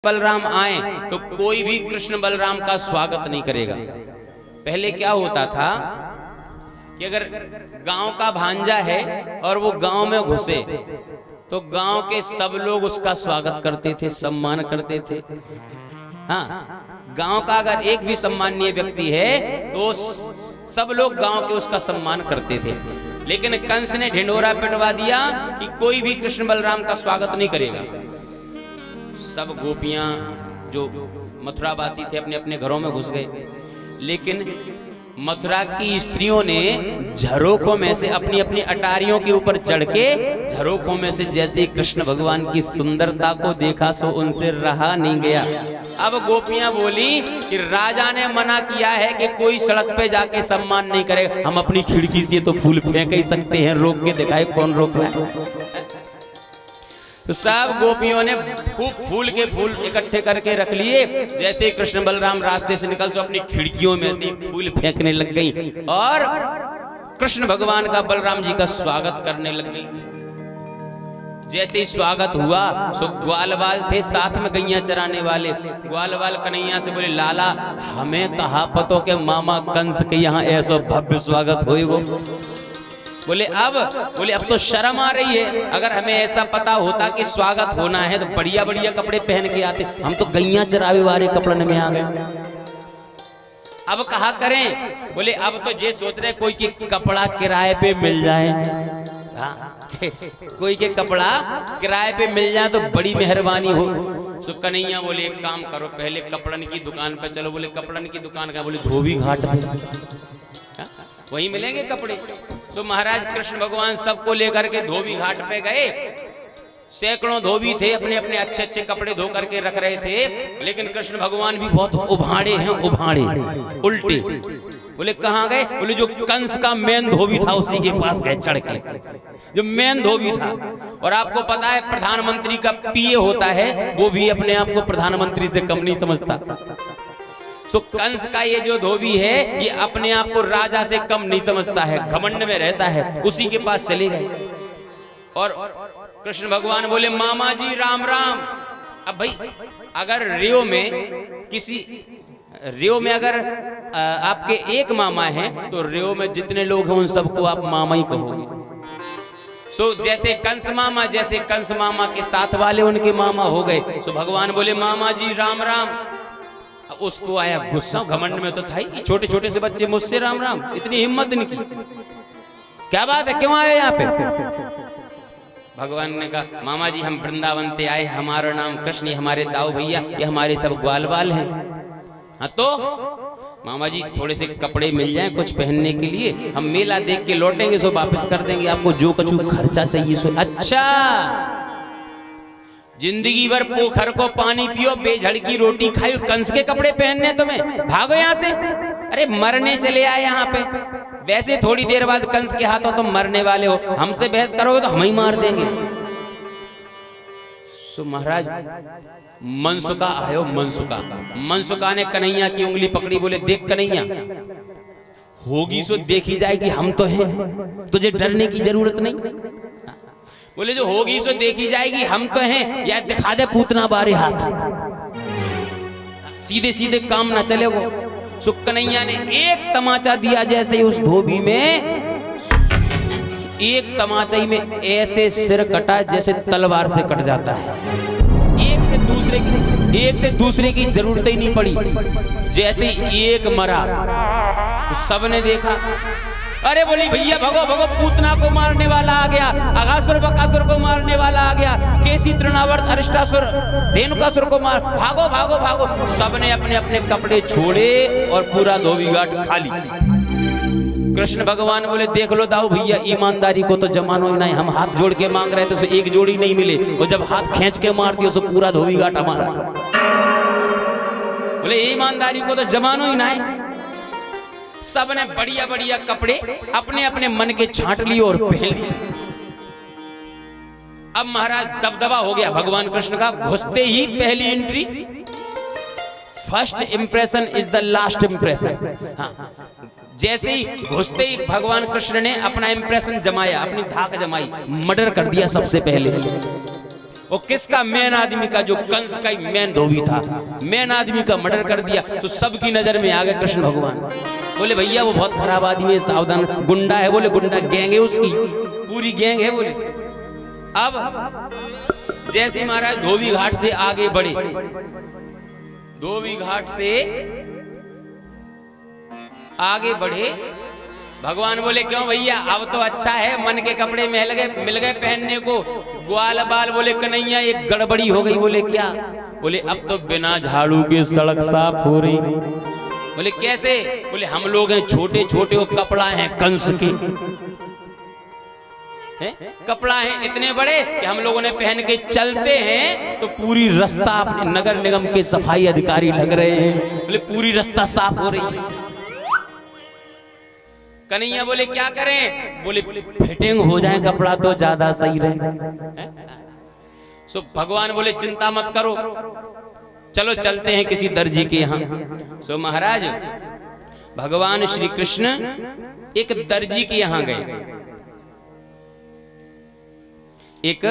बलराम आए तो कोई भी कृष्ण बलराम का स्वागत नहीं करेगा। पहले क्या होता था कि अगर गांव का भांजा है और वो गांव में घुसे तो गांव के सब लोग उसका स्वागत करते थे, सम्मान करते थे। हाँ, गांव का अगर एक भी सम्मानीय व्यक्ति है तो सब लोग गांव के उसका सम्मान करते थे। लेकिन कंस ने ढिंढोरा पिटवा दिया कि कोई भी कृष्ण बलराम का स्वागत नहीं करेगा। सब गोपियां जो मथुरावासी थे अपने अपने घरों में घुस गए। लेकिन मथुरा की स्त्रियों ने झरोखों में से अपनी अपनी अटारियों के ऊपर चढ़ के झरोखों में से जैसे कृष्ण भगवान की सुंदरता को देखा सो उनसे रहा नहीं गया। अब गोपियां बोली कि राजा ने मना किया है कि कोई सड़क पे जाके सम्मान नहीं करेगा, हम अपनी खिड़की से तो फूल फेंक ही सकते हैं, रोक के दिखाए कौन रोक रहा है। तो सब गोपियों ने खूब फूल के फूल इकट्ठे करके रख लिए। जैसे ही कृष्ण बलराम रास्ते से निकल तो अपनी खिड़कियों में से फूल फेंकने लग गई और कृष्ण भगवान का बलराम जी का स्वागत करने लग गई। जैसे ही स्वागत हुआ सो ग्वालवाल थे साथ में गैया चराने वाले। ग्वालवाल कन्हैया से बोले, लाला हमें कहा पतो के मामा कंस के यहाँ ऐसा भव्य स्वागत होएगो। बोले अब तो शर्म आ रही है। अगर हमें ऐसा पता होता कि स्वागत होना है तो बढ़िया बढ़िया कपड़े पहन के आते, हम तो गैया चरावे वाले कपड़े में आ गए। अब कहा करें? बोले अब तो ये सोच रहे कोई के कपड़ा किराए पे मिल जाए। कोई के कपड़ा किराए पे मिल जाए तो बड़ी मेहरबानी हो। तो कन्हैया बोले एक काम करो, पहले कपड़न की दुकान पे चलो। बोले कपड़न की दुकान का? बोले धोबी घाट पे वहीं मिलेंगे कपड़े। तो महाराज कृष्ण भगवान सबको लेकर के धोबी घाट पे गए। सैकड़ों धोबी थे, अपने अपने अच्छे अच्छे कपड़े धो करके रख रहे थे। लेकिन कृष्ण भगवान भी बहुत उभाड़े हैं, उभाड़े उल्टे। बोले कहाँ गए? बोले जो कंस का मेन धोबी था उसी के पास गए चढ़ के, जो मेन धोबी था। और आपको पता है प्रधानमंत्री का पीए होता है, वो भी अपने आप को प्रधानमंत्री से कम नहीं समझता। सो कंस का ये जो धोबी है ये अपने आप को राजा से कम नहीं समझता है, घमंड में रहता है। उसी के पास चले गए और कृष्ण भगवान बोले, मामा जी राम राम। अब भाई अगर रियो में अगर आपके एक मामा हैं तो रियो में जितने लोग हैं उन सबको आप मामा ही कहोगे। सो जैसे कंस मामा के साथ वाले उनके मामा हो गए। सो भगवान बोले, मामा जी राम राम। उसको आया गुस्सा, घमंड में तो था ही, छोटे छोटे से बच्चे मुझसे राम राम, इतनी हिम्मत इनकी, क्या बात है, क्यों आए यहाँ पे? भगवान ने कहा, मामा जी हम वृंदावन से आए, हमारा नाम कृष्ण, हमारे दाऊ भैया, ये हमारे सब ग्वालवाल हैं। हाँ तो मामा जी थोड़े से कपड़े मिल जाएं कुछ पहनने के लिए, हम मेला देख के लौटेंगे सो वापस कर देंगे आपको जो कछु खर्चा चाहिए सो। अच्छा, जिंदगी भर पोखर को पानी पियो, बेझड़ की रोटी खाओ, कंस के कपड़े पहनने तुम्हें? भागो यहाँ से। अरे मरने चले आए यहाँ पे, वैसे थोड़ी देर बाद कंस के हाथों तुम मरने वाले हो, हमसे बहस करोगे तो हम ही मार देंगे। सो महाराज मनसुका आयो, मनसुका ने कन्हैया की उंगली पकड़ी। बोले देख कन्हैया, होगी सो देखी जाएगी, हम तो हैं, तुझे डरने की जरूरत नहीं। बोले जो होगी सो देखी जाएगी, हम तो हैं, या दिखा दे पूतना बारे हाथ, सीधे सीधे काम ना चले वो। सो कन्हैया ने एक तमाचा दिया, जैसे ही उस धोबी में एक तमाचाई में ऐसे सिर कटा जैसे तलवार से कट जाता है। एक से दूसरे की जरूरत ही नहीं पड़ी। जैसे एक मरा तो सबने देखा, अरे बोली भैया भगो भगो, पूतना को मारने वाला आ गया, अघासुर बकासुर को मारने वाला आ गया, केसी तृणावर्त अरिष्टासुर धेनुकासुर को मार, भागो भागो भागो। सबने अपने अपने कपड़े छोड़े और पूरा धोबी घाट खाली। कृष्ण भगवान बोले, देख लो दाऊ भैया, ईमानदारी को तो जमानो ही नहीं, हम हाथ जोड़ के मांग रहे थे तो एक जोड़ी नहीं मिले, और जब हाथ खींच के मार दिया तो पूरा धोबी घाट हमारा। बोले ईमानदारी को तो जमानो ही नहीं। सबने बढ़िया बढ़िया कपड़े अपने अपने मन के छांट लिए और पहन लिए। अब महाराज दबदबा हो गया भगवान कृष्ण का। घुसते ही पहली entry, first impression is the last impression. हाँ, जैसे ही घुसते ही भगवान कृष्ण ने अपना इंप्रेशन जमाया, अपनी धाक जमाई, मर्डर कर दिया सबसे पहले। और किसका? मेन आदमी का, जो कंस का ही मेन धोबी था, मेन आदमी का मर्डर कर दिया। तो सबकी नजर में आ गए कृष्ण भगवान। बोले भैया वो बहुत खराब आदमी है, सावधान, गुंडा है। बोले गुंडा गैंग है, उसकी पूरी गैंग है। बोले अब जैसे महाराज धोबी घाट से आगे बढ़े, धोबी घाट से आगे बढ़े, भगवान बोले क्यों भैया, अब तो अच्छा है, मन के कपड़े मिल गए पहनने को, ग्वाल बाल। बोले कन्हैया एक गड़बड़ी हो गई। बोले क्या? बोले अब तो बिना झाड़ू के सड़क साफ हो रही। बोले कैसे? बोले हम लोग हैं छोटे छोटे, वो कपड़ा है कंस के, कपड़ा है इतने बड़े कि हम लोगों ने पहन के चलते हैं तो पूरी रास्ता, अपने नगर निगम के सफाई अधिकारी लग रहे हैं, बोले पूरी रास्ता साफ हो रही है। कन्हैया बोले क्या करें? बोले फिटिंग हो जाए कपड़ा तो ज्यादा सही रहे। सो भगवान बोले चिंता मत करो, चलो चलते हैं किसी दर्जी के यहाँ। सो महाराज भगवान श्री कृष्ण एक दर्जी के यहाँ गए, एक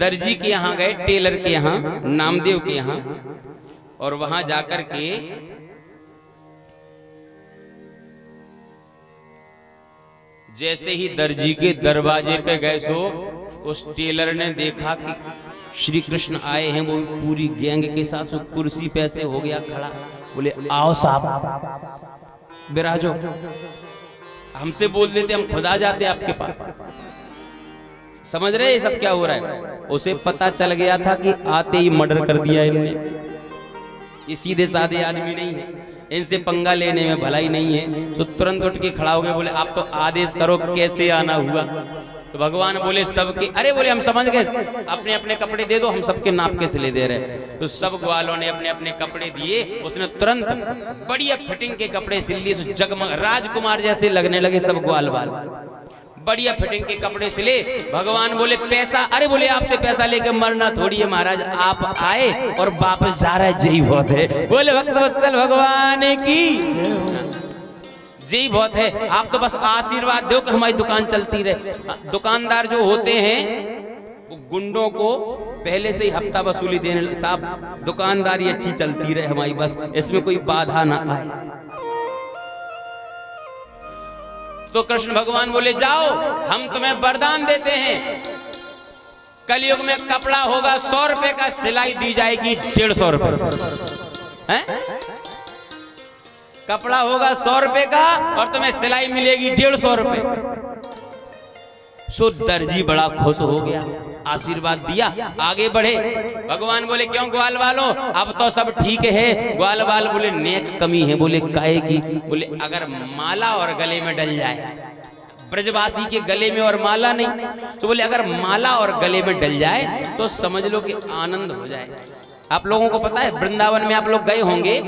दर्जी के यहाँ गए, टेलर के यहाँ, नामदेव के यहाँ। और वहां जाकर के जैसे ही दर्जी के दरवाजे पे गए, सो उस टेलर ने देखा कि श्री कृष्ण आए हैं, वो पूरी गैंग के साथ। सो कुर्सी पे से हो गया खड़ा। बोले आओ साहब बिराजो। हमसे बोल देते हम खुद आ जाते आपके पास। समझ रहे ये सब क्या हो रहा है? उसे पता चल गया था कि आते ही मर्डर कर दिया इनने। ये सीधे साधे आदमी नहीं है, इनसे पंगा लेने में भलाई नहीं है। तो तुरंत उठ के खड़ा हो गए। बोले आप तो आदेश करो कैसे आना हुआ। तो भगवान बोले सबके, अरे बोले हम समझ गए, अपने अपने कपड़े दे दो, हम सबके नाप के सिले दे रहे। तो सब ग्वालों ने अपने अपने कपड़े दिए। उसने तुरंत बढ़िया फिटिंग के कपड़े सिल लिए, जगमग राजकुमार जैसे लगने लगे सब ग्वाल बाल, बढ़िया फिटिंग के कपड़े सिले। भगवान बोले पैसा? अरे बोले आपसे पैसा लेके मरना थोड़ी है महाराज, आप आए और वापस जा रहा है, यही बहुत है। बोले भक्तवत्सल भगवान की यही बहुत है, आप तो बस आशीर्वाद दो कि हमारी दुकान चलती रहे। दुकानदार जो होते हैं वो गुंडों को पहले से ही हफ्ता वसूली देने, साहब दुकानदारी अच्छी चलती रहे हमारी, बस इसमें कोई बाधा ना आए। तो कृष्ण भगवान बोले जाओ, हम तुम्हें वरदान देते हैं, कलयुग में कपड़ा होगा 100 रुपए का, सिलाई दी जाएगी 150 रुपए है। कपड़ा होगा 100 रुपए का और तुम्हें सिलाई मिलेगी 150 रुपए। सो दर्जी बड़ा खुश हो गया, आशीर्वाद दिया, आगे बढ़े। भगवान बोले क्यों ग्वाल वालो, अब तो सब ठीक है। ग्वाल वाल बोले नेक कमी है। बोले काहे की? बोले अगर माला और गले में डल जाए, ब्रजवासी के गले में और माला नहीं, तो बोले अगर माला और गले में डल जाए तो समझ लो कि आनंद हो जाए। आप लोगों को पता है वृंदावन में आप लोग गए होंगे,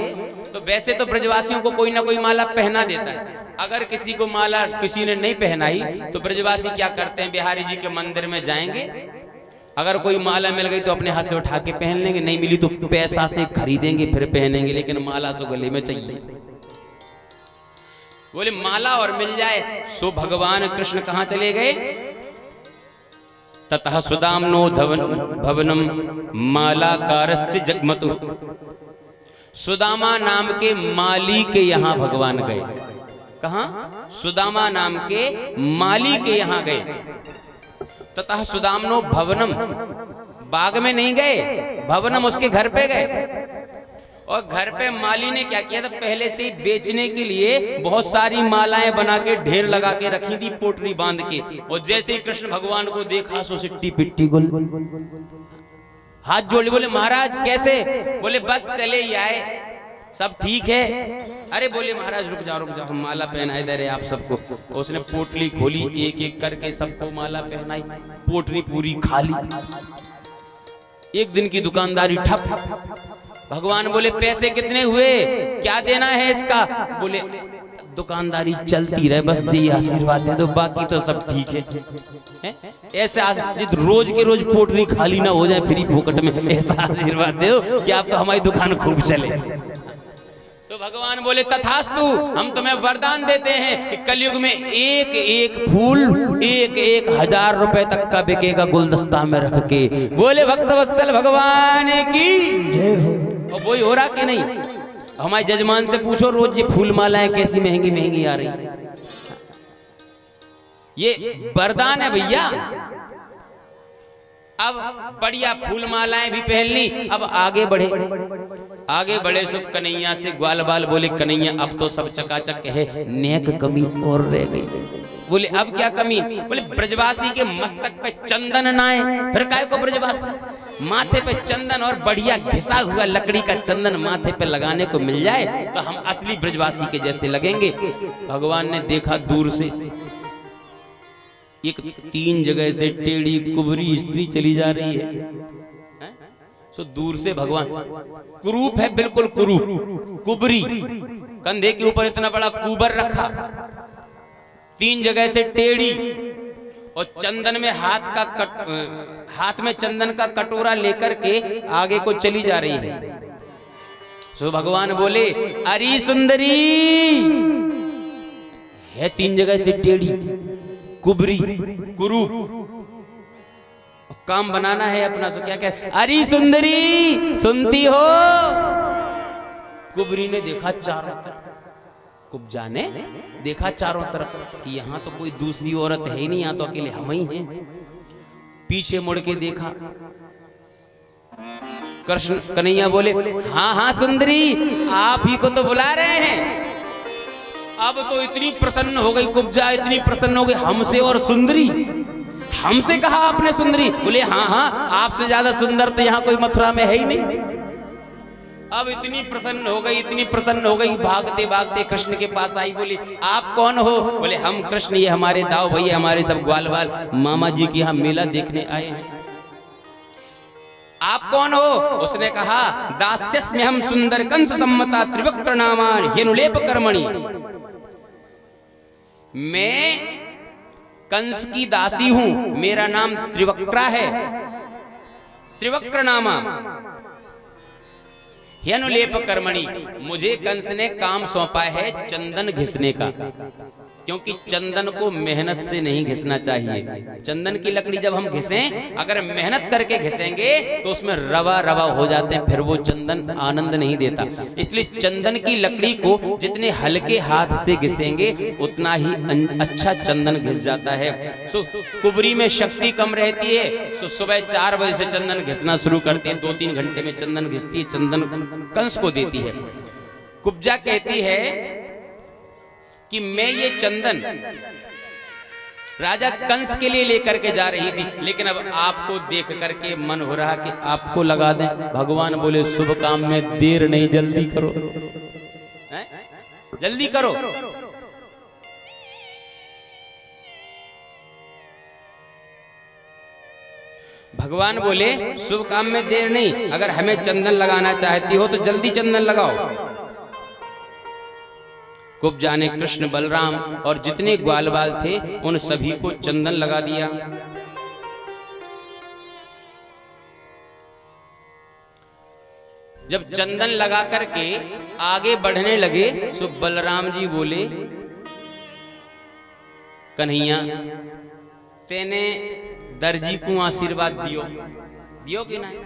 तो वैसे तो ब्रजवासियों को कोई ना कोई माला पहना देता है। अगर किसी को माला किसी ने नहीं पहनाई तो ब्रजवासी क्या करते हैं, बिहारी जी के मंदिर में जाएंगे, अगर कोई माला मिल गई तो अपने हाथ से उठा के पहन लेंगे, नहीं मिली तो पैसा से खरीदेंगे फिर पहनेंगे, लेकिन माला तो गले में चाहिए। बोले माला और मिल जाए। सो भगवान कृष्ण कहां चले गए? ततः सुदाम्नो भवनम मालाकारस्य जगमतु। सुदामा नाम के माली के यहाँ भगवान गए। कहा? सुदामा नाम के माली के यहाँ गए। ततः सुदाम्नो भवनम, बाग में नहीं गए, भवनम उसके घर पे गए। और घर पे माली ने क्या किया था, पहले से ही बेचने के लिए बहुत सारी मालाएं बना के ढेर लगा के रखी थी, पोटली बांध के। और जैसे ही कृष्ण भगवान को देखा सो सिट्टी पिट्टी गुल, हाथ जोड़ बोले महाराज कैसे? बोले बस चले ही आए, सब ठीक है। अरे बोले महाराज रुक जाओ, हम माला पहनाए दे रहे आप सबको। उसने पोटली खोली, एक एक करके सबको माला पहनाई, पोटली पूरी खाली। एक दिन की दुकानदारी ठप। भगवान बोले पैसे कितने हुए, क्या देना है इसका? बोले दुकानदारी चलती रहे, बस ये आशीर्वाद दे दो, बाकी तो सब ठीक है। ऐसे रोज के रोज पोटली खाली ना हो जाए फ्री फोकट में, ऐसा आशीर्वाद दे दो कि आपको हमारी दुकान खूब चले। तो भगवान बोले तथास्तु, हम तुम्हें वरदान देते हैं कि कलयुग में एक एक फूल 1,000 रुपए तक का बिकेगा गुलदस्ता में रख के। बोले भक्तवत्सल भगवान की जय हो। और वही हो रहा कि नहीं? हमारे जजमान से पूछो रोज ये फूल मालाएं कैसी महंगी महंगी आ रही। ये वरदान है भैया। अब बढ़िया फूल मालाएं भी पहन ली, अब आगे बढ़े सो कन्हैया से ग्वाल बाल बोले कन्हैया अब तो सब चकाचक है, नेक कमी और रह गई। बोले अब क्या कमी? बोले ब्रजवासी के मस्तक पे चंदन ना है, फिर काय को ब्रजवासी? माथे पे चंदन और बढ़िया घिसा हुआ लकड़ी का चंदन माथे पे लगाने को मिल जाए तो हम असली ब्रजवासी के जैसे लगेंगे। भगवान ने देखा दूर से एक 3 जगह से टेढ़ी कुबरी स्त्री चली जा रही है। सो दूर से भगवान, कुरूप है बिल्कुल कुरूप, कुबरी, कंधे के ऊपर इतना बड़ा कुबर रखा, 3 जगह से टेढ़ी, और चंदन में हाथ में चंदन का कटोरा लेकर के आगे को चली जा रही है। सो भगवान बोले अरे सुंदरी है, 3 जगह से टेढ़ी, कुबरी, कुरूप, काम बनाना है अपना। सो क्या कह, अरे सुंदरी सुनती हो? कुबरी ने देखा चारों तरफ, कुब्जा ने देखा चारों तरफ कि यहाँ तो कोई दूसरी औरत है ही नहीं, यहाँ तो अकेले हम ही हैं। पीछे मुड़ के देखा, कृष्ण कन्हैया बोले हाँ हाँ सुंदरी आप ही को तो बुला रहे हैं। अब तो इतनी प्रसन्न हो गई कुब्जा, इतनी प्रसन्न हो गई, हमसे और सुंदरी, हमसे कहा आपने सुंदरी? बोले हाँ हाँ आपसे ज्यादा सुंदर तो यहाँ कोई मथुरा में है ही नहीं। अब इतनी प्रसन्न हो गई, इतनी प्रसन्न हो गई, भागते भागते कृष्ण के पास आई। बोली आप कौन हो? बोले हम कृष्ण, ये हमारे दाव भैया, हमारे सब ग्वाल बाल मामा जी के यहाँ मेला देखने आए हैं। आप कौन हो? उसने कहा दास्यस्म्य हम सुंदर कंस सम्मता त्रिवक्र नामान ह्यनुलेप कर्मणि, मैं कंस की दासी हूं, मेरा नाम त्रिवक्रा है, त्रिवक्र नामा ह्यनुलेप कर्मणि, मुझे कंस ने काम सौंपा है चंदन घिसने का, क्योंकि चंदन को मेहनत से नहीं घिसना चाहिए। चंदन की लकड़ी जब हम घिसें, अगर मेहनत करके घिसेंगे तो उसमें रवा रवा हो जाते हैं, फिर वो चंदन आनंद नहीं देता। इसलिए चंदन की लकड़ी को जितने हल्के हाथ से घिसेंगे उतना ही अच्छा चंदन घिस जाता है। सो कुबरी में शक्ति कम रहती है, सो सुबह 4 बजे से चंदन घिसना शुरू करती है, 2-3 घंटे में चंदन घिसती है, चंदन कंस को देती है। कुब्जा कहती है कि मैं ये चंदन राजा कंस के लिए लेकर के जा रही थी, लेकिन अब आपको देख करके मन हो रहा कि आपको लगा दें। भगवान बोले शुभ काम में देर नहीं, जल्दी करो, जल्दी करो। भगवान बोले शुभ काम में देर नहीं, अगर हमें चंदन लगाना चाहती हो तो जल्दी चंदन लगाओ। कुब्जा ने कृष्ण बलराम और जितने ग्वाल बाल थे उन सभी को चंदन लगा दिया। जब चंदन लगा करके आगे बढ़ने लगे तो बलराम जी बोले कन्हैया तेने दर्जी को आशीर्वाद दियो कि नहीं?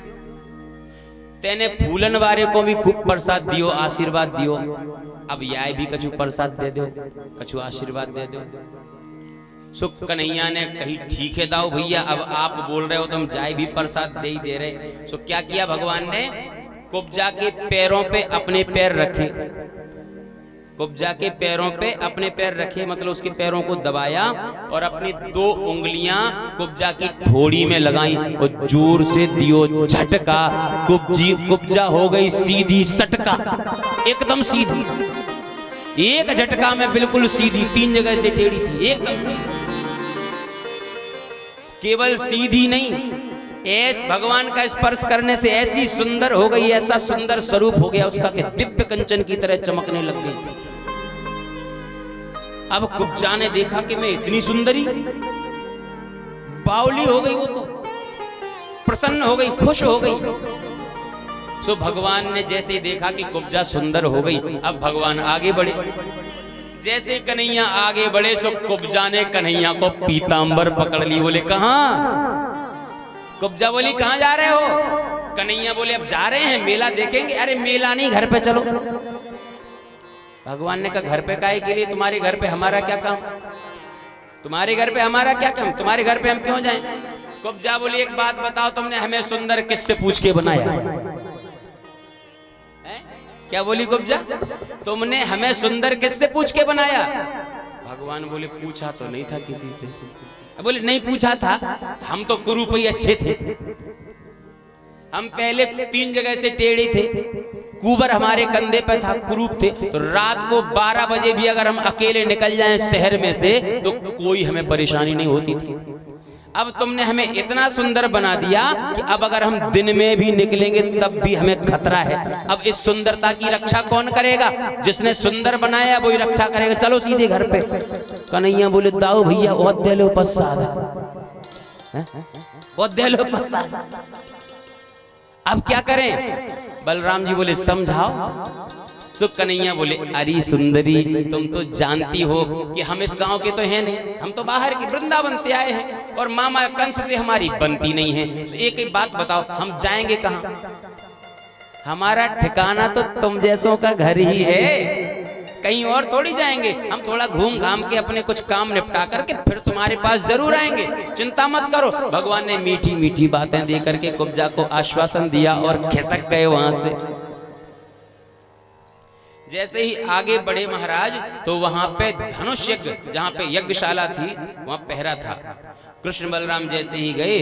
तेने फूलन वारे को भी खूब प्रसाद दियो, आशीर्वाद दियो, अब याय भी कछु प्रसाद दे दो, कछु आशीर्वाद दे दो। सो कन्हैया ने कही ठीक है दाऊ भैया, अब आप बोल रहे हो तो हम जाय भी प्रसाद दे ही दे रहे। सो क्या किया भगवान ने? कुब्जा के पैरों पे अपने पैर रखे, कुब्जा के पैरों पे अपने पैर रखे, मतलब उसके पैरों को दबाया और अपनी 2 उंगलियां कुब्जा की ठोड़ी में लगाई और जोर से दियो झटका। कुब्जा हो गई सीधी सटका, एकदम सीधी, एक झटका में बिल्कुल सीधी, 3 जगह से टेढ़ी थी, एकदम सीधी। केवल सीधी नहीं, ऐस भगवान का स्पर्श करने से ऐसी सुंदर हो गई, ऐसा सुंदर स्वरूप हो गया उसका कि दिव्य कंचन की तरह चमकने लग गई। अब कुब्जा ने देखा कि मैं इतनी सुंदरी, बावली हो गई, वो तो प्रसन्न हो गई, खुश हो गई। सो भगवान ने जैसे ही देखा कि कुब्जा सुंदर हो गई, अब भगवान आगे बढ़े। जैसे कन्हैया आगे बढ़े सो कुब्जा ने कन्हैया को पीतांबर पकड़ ली। बोले कहाँ? कुब्जा बोली कहाँ जा रहे हो? कन्हैया बोले अब जा रहे हैं मेला देखेंगे। अरे मेला नहीं, घर पे चलो। भगवान ने कहा घर पे काहे के लिए? तुम्हारे घर पे हमारा क्या काम? तुम्हारे घर पे हमारा क्या काम? तुम्हारे घर पे हम क्यों जाएं? कुब्जा बोली एक बात बताओ, तुमने हमें सुंदर किससे पूछ के बनाया है? क्या बोली कुब्जा? तुमने हमें सुंदर किससे पूछ के बनाया? भगवान बोले पूछा तो नहीं था किसी से। बोले नहीं पूछा था, हम तो कुरूप ही अच्छे थे। हम पहले 3 जगह से टेढ़े थे, कुबर हमारे कंधे पे था, कुरूप थे। तो रात को 12 बजे भी अगर हम अकेले निकल जाएं शहर में से तो कोई हमें परेशानी नहीं होती थी। अब तुमने हमें इतना सुंदर बना दिया कि अब अगर हम दिन में भी निकलेंगे तब भी हमें खतरा है। अब इस सुंदरता की रक्षा कौन करेगा? जिसने सुंदर बनाया वही रक्षा करेगा। चलो सीधे घर पे। कन्हैया बोले दाऊ भैया बहुत दे लो प्रसाद, बहुत दे लो प्रसाद। अब क्या करें? बलराम जी बोले समझाओ। सो कन्हैया बोले अरे सुंदरी, तुम तो जानती हो कि हम इस गांव के तो हैं नहीं, हम तो बाहर के वृंदावन से आए हैं और मामा कंस से हमारी बनती नहीं है। सो एक बात बताओ, हम जाएंगे कहाँ? हमारा ठिकाना तो तुम जैसों का घर ही है, कहीं और थोड़ी जाएंगे। हम थोड़ा घूम घाम के अपने कुछ काम निपटा करके फिर तुम्हारे पास जरूर आएंगे, चिंता मत करो। भगवान ने मीठी मीठी बातें दे करके कुब्जा को आश्वासन दिया और खिसक गए वहां से। जैसे ही आगे बढ़े महाराज तो वहां पे धनुष यज्ञ, जहां पे यज्ञशाला थी वहां पहरा था। कृष्ण बलराम जैसे ही गए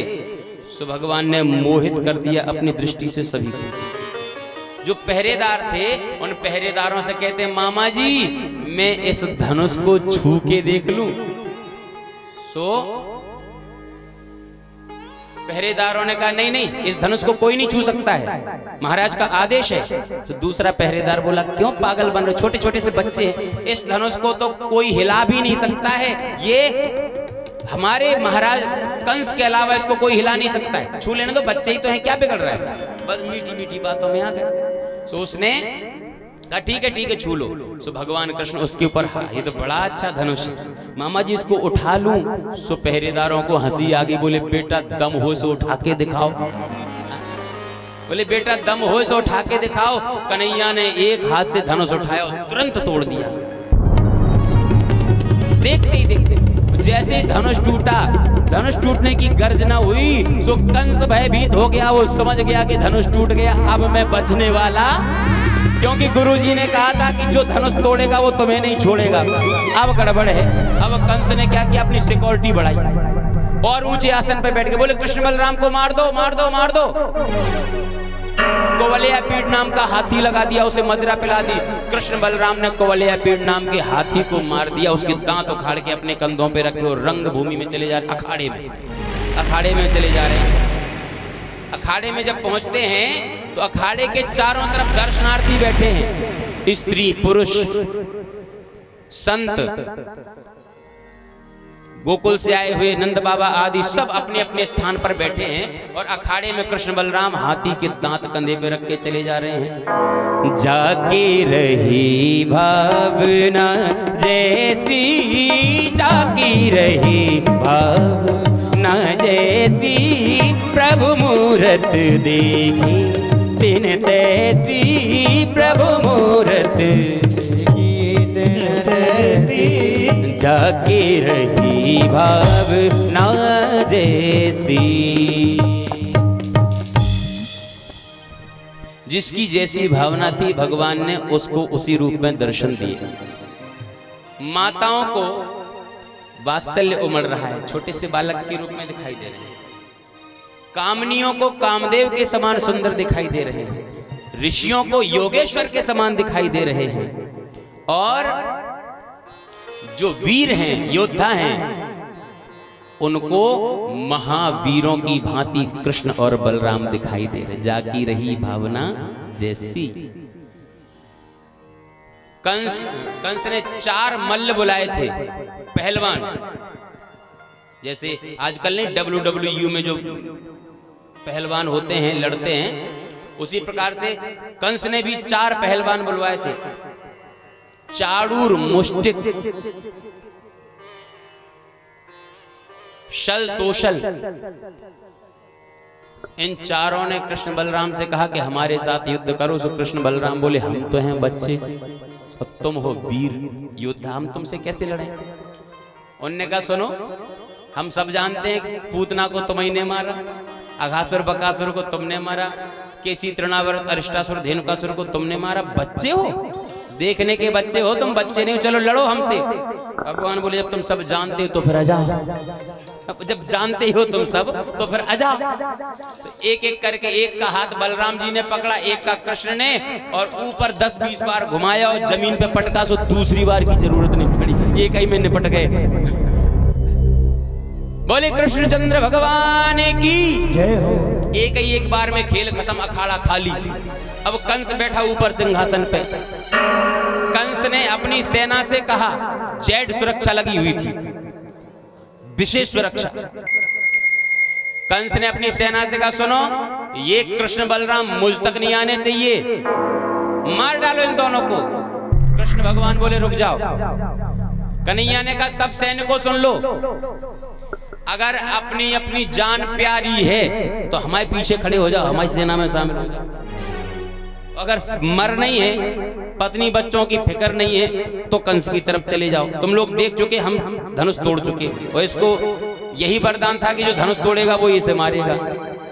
सो भगवान ने मोहित कर दिया अपनी दृष्टि से सभी को। जो पहरेदार थे उन पहरेदारों से कहते मामा जी मैं इस धनुष को छू के देख लूं? सो पहरेदारों ने कहा नहीं नहीं, इस धनुष को कोई नहीं छू सकता है, महाराज का आदेश है। तो दूसरा पहरेदार बोला क्यों पागल बन रहे, छोटे छोटे से बच्चे हैं, इस धनुष को तो कोई हिला भी नहीं सकता है, ये हमारे महाराज कंस के अलावा इसको कोई हिला नहीं सकता है, छू लेने दो, बच्चे ही तो हैं, क्या बिगड़ रहा है। बस मीठी मीठी बातों में आ गए। तो उसने कहा ठीक है छू लो। सो भगवान कृष्ण उसके ऊपर, हाँ ये तो बड़ा अच्छा धनुष है, मामा जी इसको उठा लूं? सो पहरेदारों को हंसी आ गई। बोले बेटा दम हो सो उठा के दिखाओ। बोले बेटा दम हो सो उठा के दिखाओ। कन्हैया ने एक हाथ से धनुष उठाया और तुरंत तोड़ दिया। देखते ही देखते जैसे ही धनुष टूटा, धनुष टूटने की गर्जना हुई सो कंस भयभीत हो गया। वो समझ गया कि धनुष टूट गया, अब मैं बचने वाला, क्योंकि गुरुजी ने कहा था कि जो धनुष तोड़ेगा वो तुम्हें नहीं छोड़ेगा। अब गड़बड़ है। अब कंस ने क्या किया, अपनी सिक्योरिटी बढ़ाई और ऊंचे आसन पे बैठ के बोले कृष्ण बलराम को मार दो मार दो मार दो। कुवलयापीड़ नाम का हाथी लगा दिया, उसे मदिरा पिला दी। कृष्ण बलराम ने कुवलयापीड़ नाम के हाथी को मार दिया, उसके दांत उखाड़ के अपने कंधों पे रखे और रंग भूमि में चले जा रहे, अखाड़े में चले जा रहे हैं। अखाड़े में जब पहुंचते हैं तो अखाड़े के चारों तरफ दर्शनार्थी बैठे हैं, स्त्री पुरुष संत, गोकुल से आए हुए नंद बाबा आदि सब अपने अपने स्थान पर बैठे हैं और अखाड़े में कृष्ण बलराम हाथी के दांत कंधे पे रख के चले जा रहे हैं। जाके रही भावना जैसी, जाकी रही भावना जैसी, प्रभु मूरत देखी तिन तैसी, प्रभु मूरत जाके रही भावना जैसी। जिसकी जैसी भावना थी भगवान ने उसको उसी रूप में दर्शन दिए। माताओं को वात्सल्य उमड़ रहा है, छोटे से बालक के रूप में दिखाई दे रहे हैं। कामनियों को कामदेव के समान सुंदर दिखाई दे रहे हैं, ऋषियों को योगेश्वर के समान दिखाई दे रहे हैं, और जो वीर हैं, योद्धा हैं, उनको महावीरों की भांति कृष्ण और बलराम दिखाई दे रहे। जाकी रही भावना जैसी। कंस ने 4 मल्ल बुलाए थे, पहलवान, जैसे आजकल ने WWE में जो पहलवान होते हैं, लड़ते हैं, उसी प्रकार से कंस ने भी 4 पहलवान बुलवाए थे, चाड़ूर, मुष्टिक, शल, तोशल। इन चारों ने कृष्ण बलराम से कहा कि हमारे साथ युद्ध करो। सो कृष्ण बलराम बोले हम तो हैं बच्चे और तुम हो वीर योद्धा, हम तुमसे कैसे लड़ें। उनने कहा सुनो, हम सब जानते हैं पूतना को तुम्ही ने मारा, अघासुर बकासुर को तुमने मारा, केसी तृणावर्त अरिष्टासुर धेनुकासुर को तुमने मारा। बच्चे हो, देखने के बच्चे हो तुम, बच्चे नहीं हो, चलो लड़ो हमसे। भगवान बोले जब तुम सब जानते हो तो फिर आजा, अब जब जानते हो तुम सब तो फिर आजा। तो एक एक करके एक का हाथ बलराम जी ने पकड़ा, एक का कृष्ण ने, और ऊपर 10-20 बार घुमाया और जमीन पे पटका। सो दूसरी बार की जरूरत नहीं पड़ी, एक ही में निपट गए। बोले कृष्णचंद्र भगवान की जय हो। एक बार में खेल खत्म, अखाड़ा खाली। अब कंस बैठा ऊपर सिंहासन पे। कंस ने अपनी सेना से कहा, जेड सुरक्षा लगी हुई थी, विशेष सुरक्षा। कंस ने अपनी सेना से कहा सुनो, ये कृष्ण बलराम मुझ तक नहीं आने चाहिए, मार डालो इन दोनों को। कृष्ण भगवान बोले रुक जाओ। कन्हैया ने कहा सब सैनिकों सुन लो, अगर अपनी अपनी जान प्यारी है तो हमारे पीछे खड़े हो जाओ, हमारी सेना में शामिल हो जाओ। अगर मर नहीं है, पत्नी बच्चों की फिक्र नहीं है, तो कंस की तरफ चले जाओ। तुम लोग देख चुके हम धनुष तोड़ चुके, और इसको यही वरदान था कि जो धनुष तोड़ेगा वो इसे मारेगा।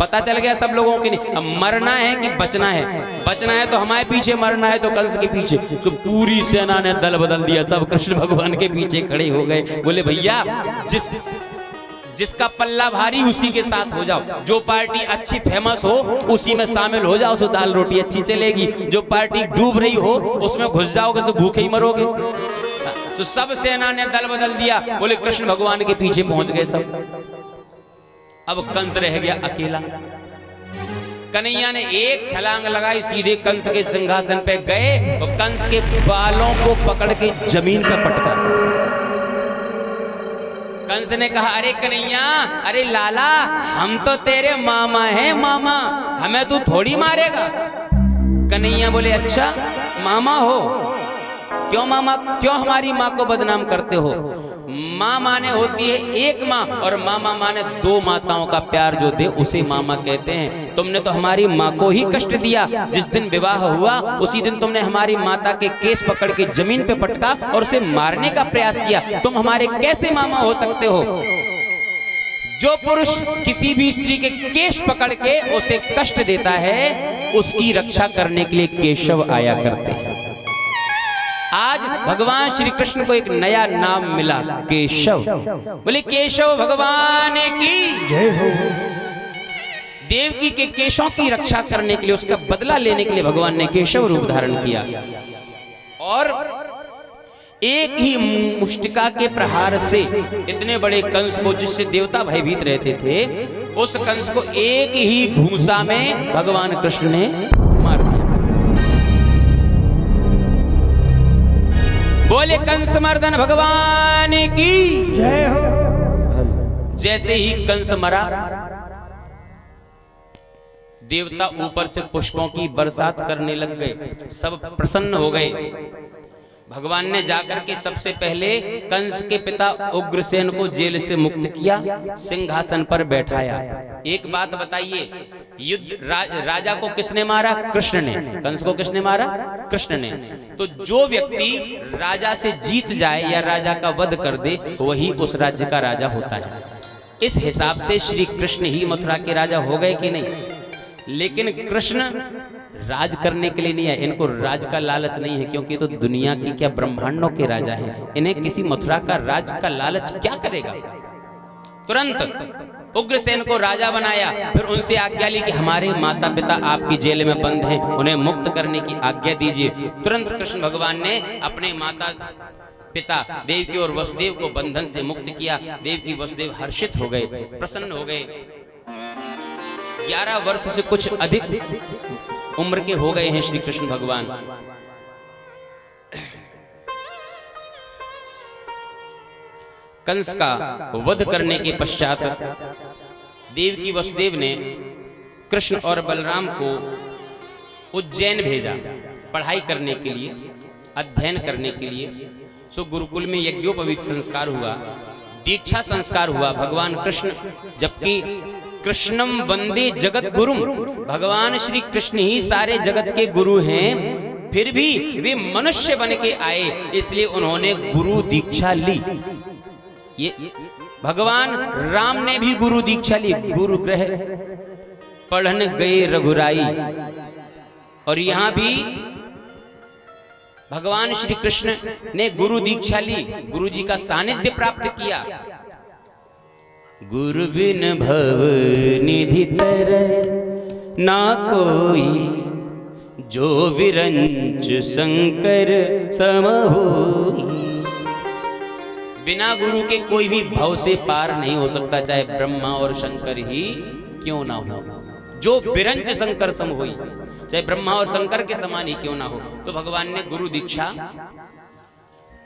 पता चल गया सब लोगों के। नहीं, अब मरना है कि बचना है? बचना है तो हमारे पीछे, मरना है तो कंस के पीछे। तो पूरी सेना ने दल बदल दिया, सब कृष्ण भगवान के पीछे खड़े हो गए। बोले भैया जिसका पल्ला भारी उसी के साथ हो जाओ, जो पार्टी अच्छी फेमस हो उसी में शामिल हो जाओ, सो दाल रोटी अच्छी चलेगी। जो पार्टी डूब रही हो उसमें घुस जाओगे तो भूखे ही मरोगे। तो सब सेना ने दल बदल दिया, बोले कृष्ण भगवान के पीछे पहुंच गए सब। अब कंस रह गया अकेला। कन्हैया ने एक छलांग लगाई, सीधे कंस के सिंहासन पे गए और कंस के बालों को पकड़ के जमीन पे पटका। कंस ने कहा अरे कन्हैया, अरे लाला, हम तो तेरे मामा हैं, मामा, हमें तू थोड़ी मारेगा। कन्हैया बोले अच्छा मामा हो, क्यों मामा, क्यों हमारी माँ को बदनाम करते हो? माँ माने होती है एक माँ, और मामा माने 2 माताओं का प्यार जो दे उसे मामा कहते हैं। तुमने तो हमारी माँ को ही कष्ट दिया। जिस दिन विवाह हुआ उसी दिन तुमने हमारी माता के केस पकड़ के जमीन पे पटका और उसे मारने का प्रयास किया। तुम हमारे कैसे मामा हो सकते हो? जो पुरुष किसी भी स्त्री के केश पकड़ के उसे कष्ट देता है, उसकी रक्षा करने के लिए केशव आया करते हैं। आज भगवान श्री कृष्ण को एक नया नाम मिला, केशव। बोले केशव भगवान की जय हो। देवकी के केशों की रक्षा करने के लिए, उसका बदला लेने के लिए भगवान ने केशव रूप धारण किया। और एक ही मुष्टिका के प्रहार से इतने बड़े कंस को, जिससे देवता भयभीत रहते थे, उस कंस को एक ही घूंसा में भगवान कृष्ण ने मार दिया। बोले कंस मर्दन भगवान की जय हो। जैसे ही कंस मरा, देवता ऊपर से पुष्पों की बरसात करने लग गए, सब प्रसन्न हो गए। भगवान ने जाकर के सबसे पहले कंस के पिता उग्रसेन को जेल से मुक्त किया, सिंहासन पर बैठाया। एक बात बताइए, युद्ध राजा को किसने मारा? कृष्ण ने। कंस को किसने मारा? कृष्ण ने। तो जो व्यक्ति राजा से जीत जाए या राजा का वध कर दे, वही उस राज्य का राजा होता है। इस हिसाब से श्री कृष्ण ही मथुरा के राजा हो गए कि नहीं? लेकिन कृष्ण राज करने के लिए नहीं है, इनको राज का लालच नहीं है, क्योंकि तो दुनिया की क्या ब्रह्मांडों के राजा हैं। इन्हें किसी मथुरा का राज का लालच क्या करेगा? तुरंत उग्रसेन को राजा बनाया, फिर उनसे आज्ञा ली कि हमारे माता पिता आपकी जेल में बंद हैं, उन्हें मुक्त करने की आज्ञा दीजिए। तुरंत कृष्ण भगवान ने अपने माता पिता देवकी और वसुदेव को बंधन से मुक्त किया। देवकी वसुदेव हर्षित हो गए, प्रसन्न हो गए। 11 वर्ष से कुछ अधिक उम्र के हो गए हैं श्री कृष्ण भगवान। कंस का वध करने के पश्चात देवकी वसुदेव ने कृष्ण और बलराम को उज्जैन भेजा पढ़ाई करने के लिए, अध्ययन करने के लिए। सो गुरुकुल में यज्ञोपवीत संस्कार हुआ, दीक्षा संस्कार हुआ। भगवान कृष्ण, जबकि कृष्णम वंदे जगत गुरुम, भगवान श्री कृष्ण ही सारे जगत के गुरु हैं, फिर भी वे मनुष्य बन के आए, इसलिए उन्होंने गुरु दीक्षा ली। ये भगवान राम ने भी गुरु दीक्षा ली, गुरु ग्रह पढ़ने गए रघुराई। और यहां भी भगवान श्री कृष्ण ने गुरु दीक्षा ली, गुरु जी का सानिध्य प्राप्त किया। गुरु बिन भव निधि तरह ना कोई, जो विरंच शंकर सम होई। बिना गुरु के कोई भी भव से पार नहीं हो सकता, चाहे ब्रह्मा और शंकर ही क्यों ना हो। जो विरंच शंकर सम होई, चाहे ब्रह्मा और शंकर के समान ही क्यों ना हो। तो भगवान ने गुरु दीक्षा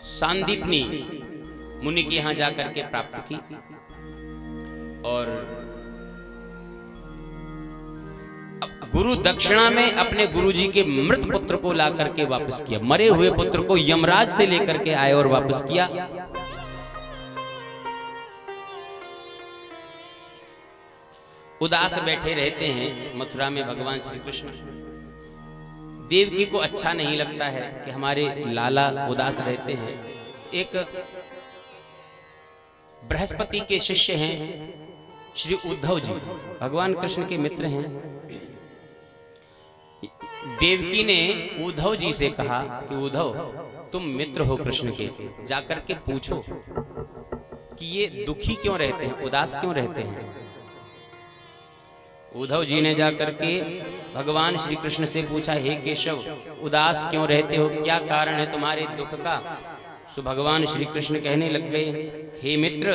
सांदीपनी मुनि के यहां जाकर के प्राप्त की और गुरु दक्षिणा में अपने गुरुजी के मृत पुत्र को ला करके वापस किया। मरे हुए पुत्र को यमराज से लेकर के आए और वापस किया। उदास बैठे रहते हैं मथुरा में भगवान श्री कृष्ण। देवकी को अच्छा नहीं लगता है कि हमारे लाला उदास रहते हैं। एक बृहस्पति के शिष्य हैं श्री उद्धव जी, भगवान कृष्ण के मित्र हैं। देवकी ने उद्धव जी से कहा कि उद्धव, तुम मित्र हो कृष्ण के, जाकर के पूछो कि ये दुखी क्यों रहते हैं, उदास क्यों रहते हैं। उद्धव जी ने जाकर के भगवान श्री कृष्ण से पूछा, हे केशव, उदास क्यों रहते हो, क्या कारण है तुम्हारे दुख का। सो भगवान श्री कृष्ण कहने लग गए, हे मित्र,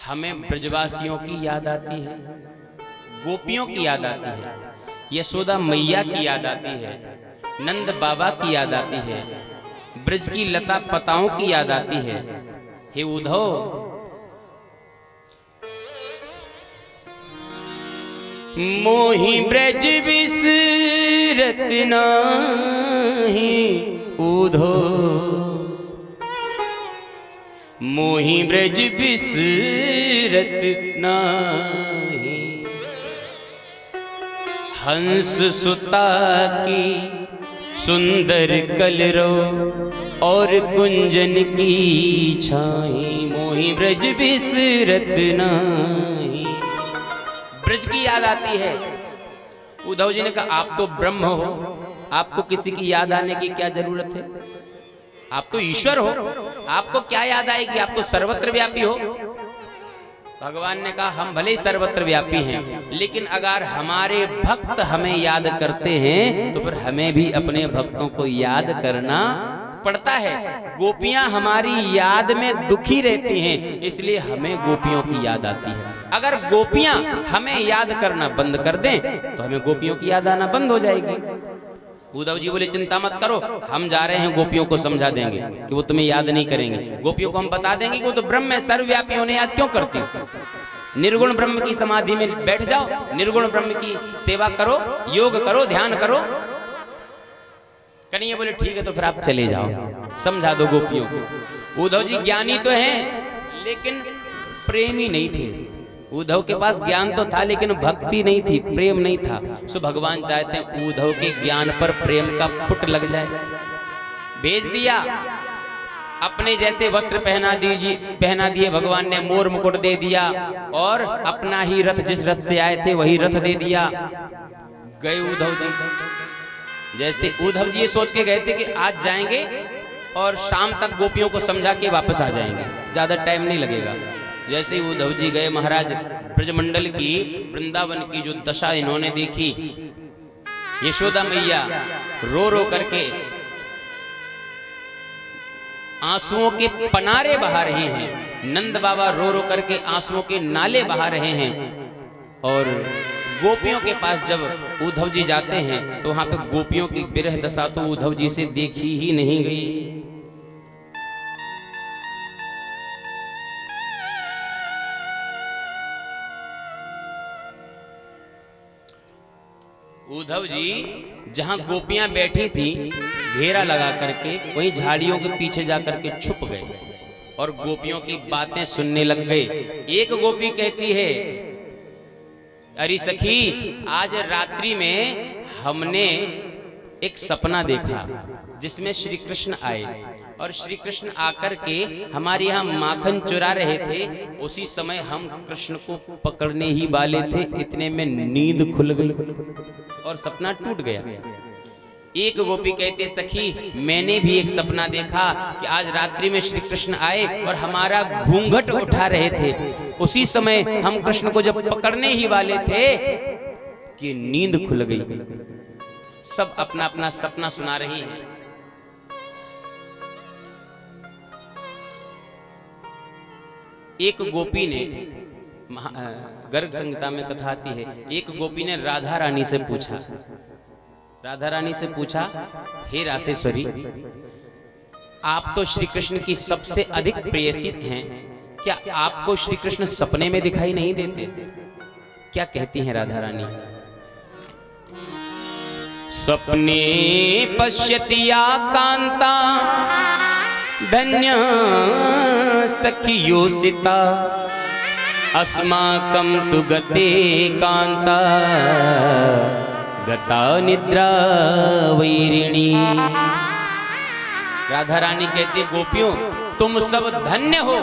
हमें ब्रजवासियों की याद आती है, गोपियों की याद आती है, यशोदा मैया की याद आती है, नंद बाबा की याद आती है, ब्रज की लता पताओं की याद आती है। हे उद्धव, मोहि ब्रज बिसरत नाही उद्धव, मोहि ब्रज बिसरत नाही, हंस सुता की सुंदर कलरो और कुंजन की छाई, मोहि ब्रज बिसरत नाही। ब्रज की याद आती है। उद्धव जी ने कहा, आप तो ब्रह्म हो, आपको किसी की याद आने की क्या जरूरत है, आप तो ईश्वर हो, आपको क्या याद आएगी, आप तो सर्वत्र व्यापी हो। भगवान ने कहा, हम भले ही सर्वत्र व्यापी हैं, लेकिन अगर हमारे भक्त हमें याद करते हैं तो फिर हमें भी अपने भक्तों को याद करना पड़ता है। गोपियां हमारी याद में दुखी रहती हैं, इसलिए हमें गोपियों की याद आती है। अगर गोपियां हमें याद करना बंद कर दें तो हमें गोपियों की याद आना बंद हो जाएगी। उद्धव जी बोले, चिंता मत करो, हम जा रहे हैं, गोपियों को समझा देंगे कि वो तुम्हें याद नहीं करेंगे। गोपियों को हम बता देंगे कि वो तो ब्रह्म है, सर्वव्यापी, होने याद क्यों करती हो। निर्गुण ब्रह्म की समाधि में बैठ जाओ, निर्गुण ब्रह्म की सेवा करो, योग करो, ध्यान करो। कन्हैया बोले, ठीक है, तो फिर आप चले जाओ, समझा दो गोपियों को। उद्धव जी ज्ञानी तो हैं लेकिन प्रेमी नहीं थे। उद्धव के पास ज्ञान तो था लेकिन भक्ति नहीं थी, प्रेम नहीं था। सो भगवान चाहते हैं उद्धव के ज्ञान पर प्रेम का पुट लग जाए। भेज दिया, अपने जैसे वस्त्र पहना दिए भगवान ने, मोर मुकुट दे दिया और अपना ही रथ, जिस रथ से आए थे वही रथ दे दिया। गए उद्धव जी। जैसे उद्धव जी ये सोच के गए थे कि आज जाएंगे और शाम तक गोपियों को समझा के वापस आ जाएंगे, ज्यादा टाइम नहीं लगेगा। जैसे ही उद्धव जी गए, महाराज ब्रजमंडल की, वृंदावन की जो दशा इन्होंने देखी, यशोदा मैया रो रो करके आंसुओं के पनारे बहा रहे हैं, नंद बाबा रो रो करके आंसुओं के नाले बहा रहे हैं। और गोपियों के पास जब उद्धव जी जाते हैं तो वहां पे गोपियों की विरह दशा तो उद्धव जी से देखी ही नहीं गई। उद्धव जी जहां गोपियां बैठी थी घेरा लगा करके वहीं झाड़ियों के पीछे जाकर के छुप गए और गोपियों की बातें सुनने लग गए। एक गोपी कहती है, अरे सखी, आज रात्रि में हमने एक सपना देखा जिसमें श्री कृष्ण आए और श्री कृष्ण आकर के हमारे यहाँ माखन चुरा रहे थे। उसी समय हम कृष्ण को पकड़ने ही वाले थे, इतने में नींद खुल गई और सपना टूट गया। एक गोपी कहते, सखी मैंने भी एक सपना देखा कि आज रात्रि में श्री कृष्ण आए और हमारा घूंघट उठा रहे थे। उसी समय हम कृष्ण को जब पकड़ने ही वाले थे कि नींद खुल गई। सब अपना अपना सपना सुना रही हैं। एक गोपी ने, गर्ग संहिता में कथा आती है, एक गोपी ने राधा रानी से पूछा, हे रासेश्वरी, आप तो श्री कृष्ण की सबसे अधिक प्रेयसी हैं, क्या आपको श्री कृष्ण सपने में दिखाई नहीं देते? क्या कहती हैं राधा रानी? स्वप्ने पश्यति या कांता धन्य सखियोसिता अस्माकं तु गते कांता गता निद्रा वैरिणी। राधा रानी कहती, गोपियों तुम सब धन्य हो,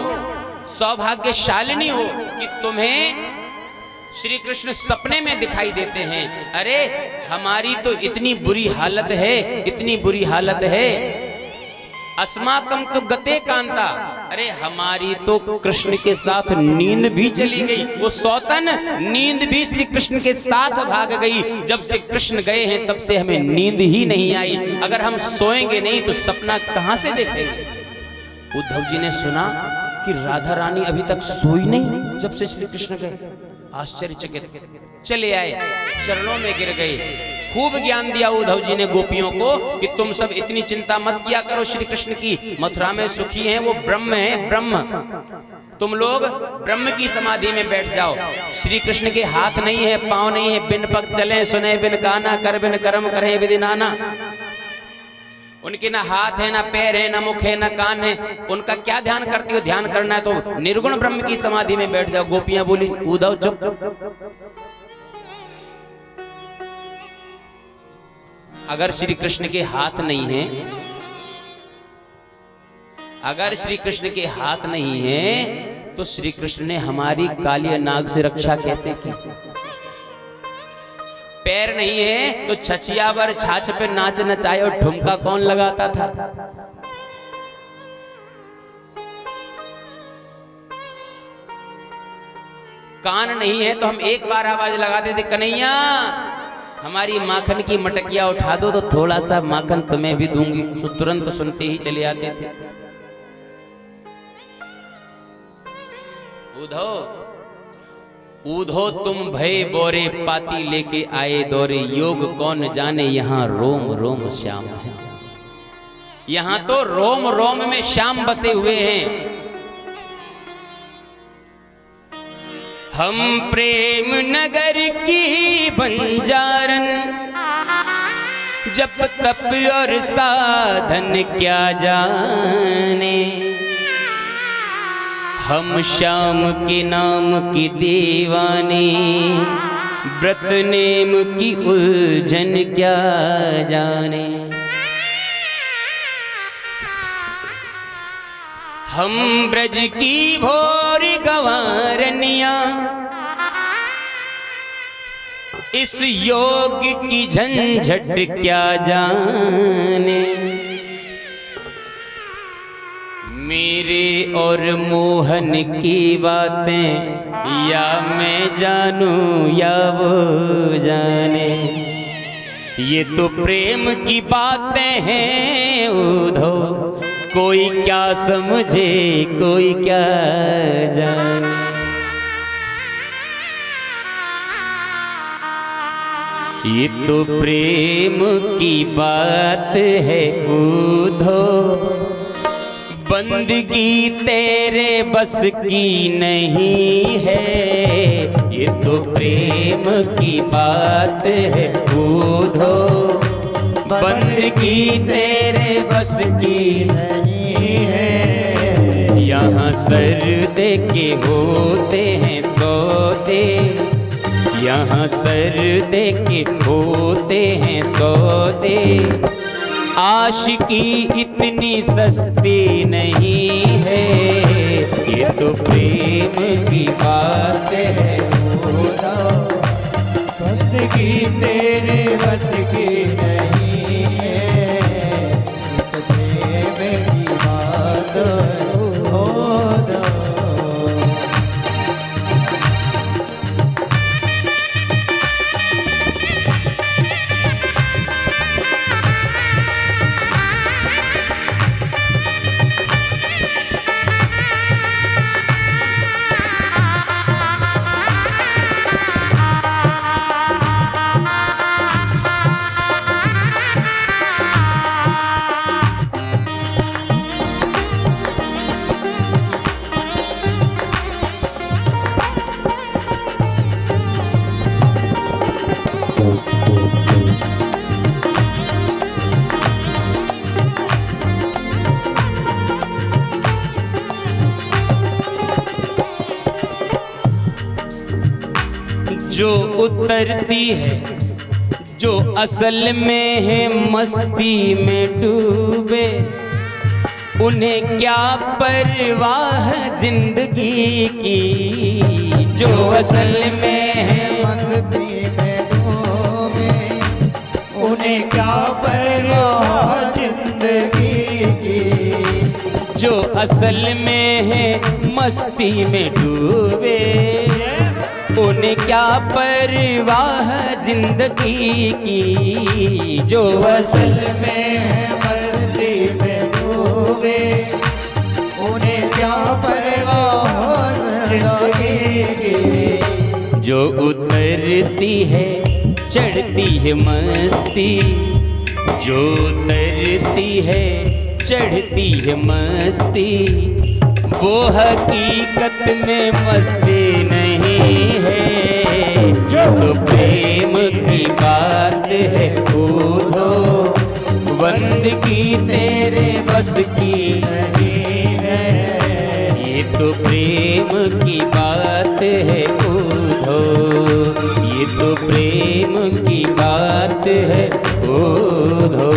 सौभाग्यशालिनी हो कि तुम्हें श्री कृष्ण सपने में दिखाई देते हैं। अरे हमारी तो इतनी बुरी हालत है, इतनी बुरी हालत है। अस्माकं तो गते कांता, अरे हमारी तो कृष्ण के साथ नींद भी चली गई। वो सौतन नींद भी श्री कृष्ण के साथ भाग गई। जब से कृष्ण गए हैं तब से हमें नींद ही नहीं आई। अगर हम सोएंगे नहीं तो सपना कहां से देखेंगे? उद्धव जी ने सुना कि राधा रानी अभी तक सोई नहीं जब से श्री कृष्ण गए। आश्चर्यचकित चले आए, चरणों में गिर गए। खूब ज्ञान दिया उद्धव जी ने गोपियों को कि तुम सब इतनी चिंता मत किया करो श्री कृष्ण की, मथुरा में सुखी हैं, वो ब्रह्म है, ब्रह्म। तुम लोग ब्रह्म की समाधि में बैठ जाओ। श्री कृष्ण के हाथ नहीं है, पांव नहीं है, बिन पग चले, सुने बिन काना, कर बिन कर्म करे विधि नाना। उनके ना हाथ है, ना पैर है, ना मुख है, ना कान है, उनका क्या ध्यान करती हो? ध्यान करना है तो निर्गुण ब्रह्म की समाधि में बैठ जाओ। गोपियां बोली, उद्धव चुप। अगर श्री कृष्ण के हाथ नहीं है, अगर श्री कृष्ण के हाथ नहीं है तो श्री कृष्ण ने हमारी काली नाग से रक्षा कैसे की? पैर नहीं है तो छछियावर छाछ पे नाच नचाए और ठुमका कौन लगाता था? कान नहीं है तो हम एक बार आवाज लगाते थे, कन्हैया हमारी माखन की मटकिया उठा दो तो थोड़ा सा माखन तुम्हें भी दूंगी, तो तुरंत सुनते ही चले आते थे। ऊधो तुम भय बोरे पाती लेके आए दौरे, योग कौन जाने यहाँ रोम रोम श्याम है। यहाँ तो रोम रोम में श्याम बसे हुए हैं। हम प्रेम नगर की बंजारन, जप तप और साधन क्या जाने। हम श्याम के नाम की दीवानी, व्रत नेम की उलझन क्या जाने। हम ब्रज की भोर गंवारनिया, इस योग की झंझट क्या जाने। मेरे और मोहन की बातें या मैं जानूं या वो जाने। ये तो प्रेम की बातें हैं उद्धव, कोई क्या समझे कोई क्या जाने। ये तो प्रेम की बात है उद्धव, बंदगी तेरे बस की नहीं है, ये तो प्रेम की बात है बूढ़ो। बंदगी तेरे बस की नहीं है, यहाँ सर दे के होते हैं सौदे, यहाँ सर दे के होते हैं सौदे। आशिकी इतनी सस्ती नहीं है, ये तो प्रेम की बात है बूढ़ो। बंदगी तेरे बस की नहीं है, प्रेम की बात है बूढ़ो। जो उतरती है, जो असल में है मस्ती में डूबे, उन्हें क्या परवाह जिंदगी की। जो असल में है मस्ती में डूबे, उन्हें क्या परवाह जिंदगी की। जो असल में है मस्ती में डूबे, उन्हें क्या परवाह जिंदगी की। जो असल में है मस्ती में डूबे, उन्हें क्या परवाह जिंदगी की। जो उतरती है चढ़ती है मस्ती, जो उतरती है चढ़ती है मस्ती, वो हकीकत में मस्ती नहीं है। जो प्रेम की बात है बूढ़ो, बंदगी तेरे बस की नहीं है, ये तो प्रेम की बात है बूढ़ो, ये तो प्रेम की बात है बूढ़ो।